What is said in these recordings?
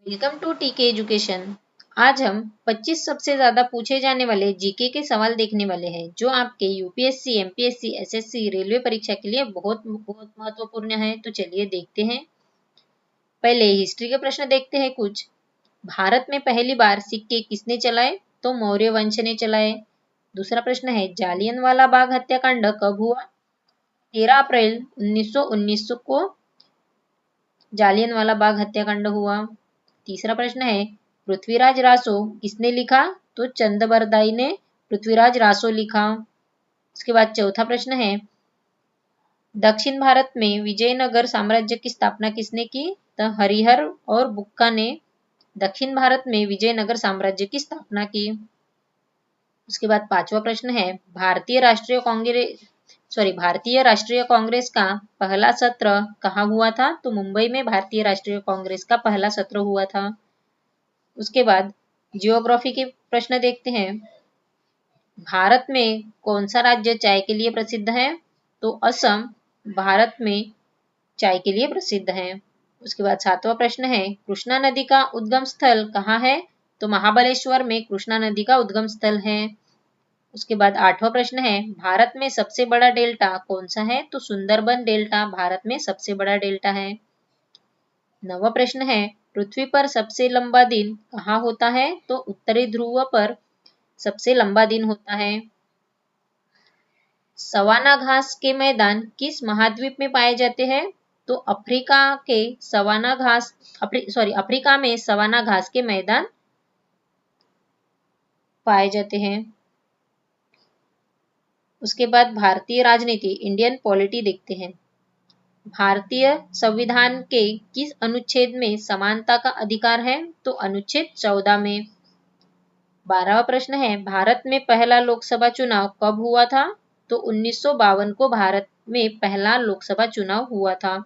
Welcome to टीके education. आज हम 25 सबसे ज्यादा पूछे जाने वाले जीके के सवाल देखने वाले हैं जो आपके यूपीएससी, एमपीएससी, एसएससी, रेलवे परीक्षा के लिए बहुत बहुत महत्वपूर्ण है। तो चलिए देखते हैं। पहले हिस्ट्री के प्रश्न देखते हैं कुछ। भारत में पहली बार सिक्के किसने चलाए? तो मौर्य वंश ने चलाए। दूसरा प्रश्न है जालियनवाला बाग हत्याकांड कब हुआ? 13 अप्रैल 1919 को जालियनवाला बाग हत्याकांड हुआ। तीसरा प्रश्न है पृथ्वीराज रासो किसने लिखा? तो चंदबरदाई ने पृथ्वीराज रासो लिखा। उसके बाद चौथा प्रश्न है दक्षिण भारत में विजयनगर साम्राज्य की स्थापना किसने की? तो हरिहर और बुक्का ने दक्षिण भारत में विजयनगर साम्राज्य की स्थापना की। उसके बाद पांचवा प्रश्न है भारतीय राष्ट्रीय कांग्रेस का पहला सत्र कहाँ हुआ था? तो मुंबई में भारतीय राष्ट्रीय कांग्रेस का पहला सत्र हुआ था। उसके बाद जियोग्राफी के प्रश्न देखते हैं। भारत में कौन सा राज्य चाय के लिए प्रसिद्ध है? तो असम भारत में चाय के लिए प्रसिद्ध है। उसके बाद सातवां प्रश्न है कृष्णा नदी का उद्गम स्थल कहाँ है? तो महाबलेश्वर में कृष्णा नदी का उद्गम स्थल है। उसके बाद आठवां प्रश्न है भारत में सबसे बड़ा डेल्टा कौन सा है? तो सुंदरबन डेल्टा भारत में सबसे बड़ा डेल्टा है। नवा प्रश्न है पृथ्वी पर सबसे लंबा दिन कहाँ होता है? तो उत्तरी ध्रुव पर सबसे लंबा दिन होता है। सवाना घास के मैदान किस महाद्वीप में पाए जाते हैं? तो अफ्रीका में सवाना घास के मैदान पाए जाते हैं। उसके बाद भारतीय राजनीति इंडियन पॉलिटी देखते हैं। भारतीय संविधान के किस अनुच्छेद में समानता का अधिकार है? तो अनुच्छेद 14 में। 12वां प्रश्न है भारत में पहला लोकसभा चुनाव कब हुआ था? तो 1952 को भारत में पहला लोकसभा चुनाव हुआ था।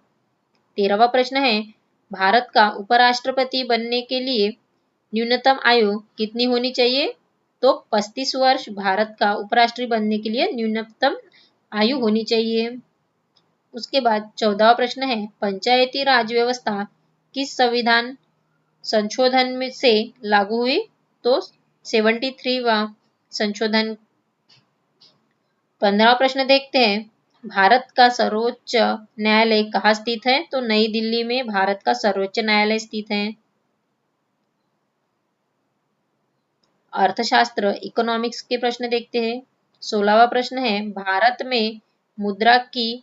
13वां प्रश्न है भारत का उपराष्ट्रपति बनने के लिए न्यूनतम आयु कितनी होनी चाहिए? तो 35 वर्ष भारत का उपराष्ट्रपति बनने के लिए न्यूनतम आयु होनी चाहिए। उसके बाद 14वां प्रश्न है पंचायती राज व्यवस्था किस संविधान संशोधन से लागू हुई? तो 73वां संशोधन। 15वां प्रश्न देखते हैं भारत का सर्वोच्च न्यायालय कहाँ स्थित है? तो नई दिल्ली में भारत का सर्वोच्च न्यायालय स्थित है। अर्थशास्त्र इकोनॉमिक्स के प्रश्न देखते हैं। 16वां प्रश्न है भारत में मुद्रा की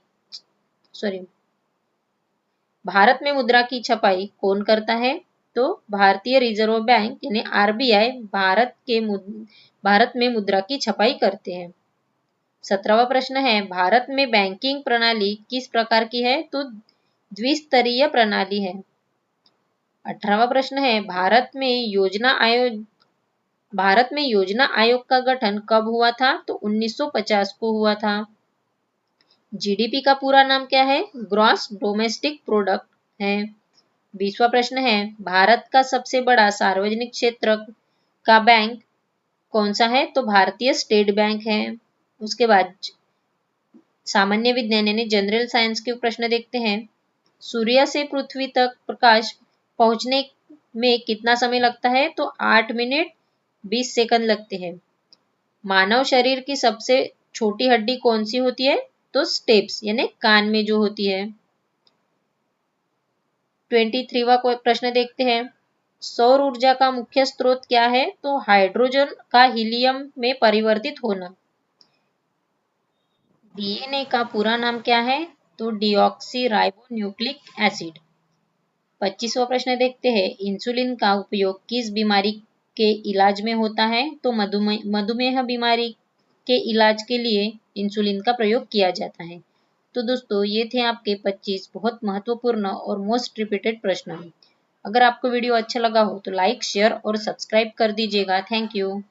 छपाई कौन करता है? तो भारतीय रिजर्व बैंक यानी आरबीआई भारत में मुद्रा की छपाई करते हैं। 17वां प्रश्न है भारत में बैंकिंग प्रणाली किस प्रकार की है? तो द्विस्तरीय प्रणाली है। 18वां प्रश्न है भारत में योजना आयोग का गठन कब हुआ था? तो 1950 को हुआ था। जीडीपी का पूरा नाम क्या है? ग्रॉस डोमेस्टिक प्रोडक्ट है। 20वां प्रश्न है भारत का सबसे बड़ा सार्वजनिक क्षेत्र का बैंक कौन सा है? तो भारतीय स्टेट बैंक है। उसके बाद सामान्य विज्ञान यानी जनरल साइंस के प्रश्न देखते हैं। सूर्य से पृथ्वी तक प्रकाश पहुंचने में कितना समय लगता है? तो 8 मिनट 20 सेकंड लगते हैं। मानव शरीर की सबसे छोटी हड्डी कौन सी होती है? तो स्टेप्स यानी कान में जो होती है। 23वां प्रश्न देखते हैं सौर ऊर्जा का मुख्य स्रोत क्या है? तो हाइड्रोजन का हीलियम में परिवर्तित होना। डीएनए का पूरा नाम क्या है? तो डीऑक्सी राइबो न्यूक्लिक एसिड। 25वां प्रश्न देखते हैं इंसुलिन का उपयोग किस बीमारी के इलाज में होता है? तो मधुमेह बीमारी के इलाज के लिए इंसुलिन का प्रयोग किया जाता है। तो दोस्तों ये थे आपके 25 बहुत महत्वपूर्ण और मोस्ट रिपीटेड प्रश्न। अगर आपको वीडियो अच्छा लगा हो तो लाइक, शेयर और सब्सक्राइब कर दीजिएगा। Thank you.